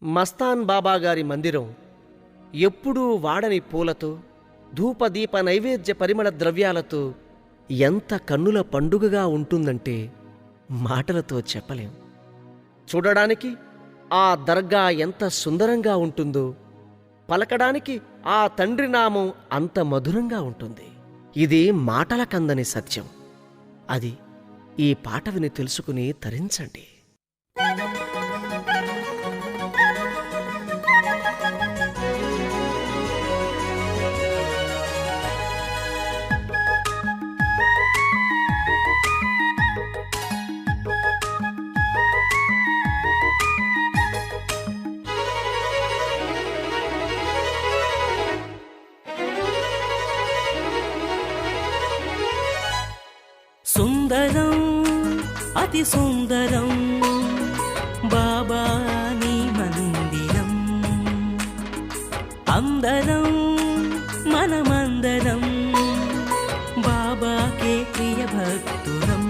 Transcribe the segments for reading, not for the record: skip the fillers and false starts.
మస్తాన్ బాబా గారి మందిరం ఎప్పుడూ వాడని పూలతో ధూపదీప నైవేద్య పరిమళ ద్రవ్యాలతో ఎంత కన్నుల పండుగగా ఉంటుందంటే మాటలతో చెప్పలేం. చూడడానికి ఆ దర్గా ఎంత సుందరంగా ఉంటుందో పలకడానికి ఆ తండ్రి నామం అంత మధురంగా ఉంటుంది. ఇది మాటల కందని సత్యం. అది ఈ పాట విని తెలుసుకుని తరించండి. సుందరం అతి సుందరం బాబా నీ మందిరం, అందరం మనమందరం బాబాకే ప్రియ భక్తురం.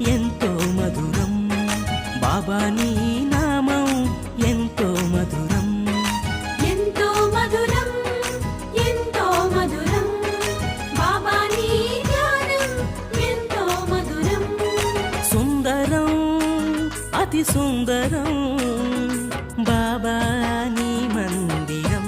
ఎంతో మధురం బాబా నీ నామం, ఎంతో మధురం, ఎంతో మధురం, ఎంతో మధురం బాబా నీ ధ్యానం, ఎంతో మధురం. సుందరం అతి సుందరం బాబా నీ మందిరం.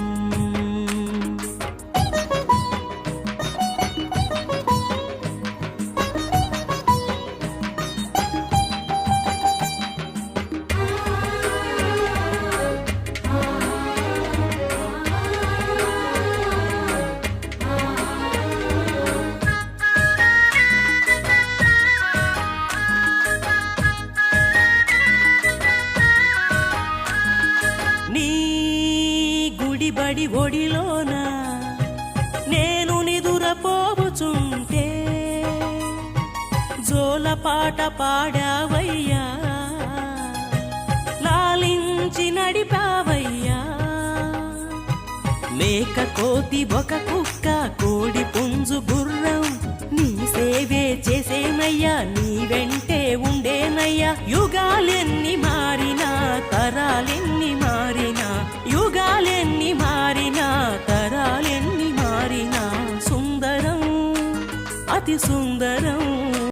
బడి ఒడిలోన నేను నిదురపోవుచుంటే జోలపాట పాడావయ్యా, లాలించి నడిపావయ్యా. మేక కోతి ఒక కుక్క కోడి పుంజు గుర్రం నీ సేవే చేసేనయ్యా, నీ వెంటే ఉండేనయ్యా. యుగాలెన్ని మారినా తరాలెన్ని మారినా, యుగాలెన్ని మారినా తరాలెన్ని మారినా సుందరం అతి సుందరం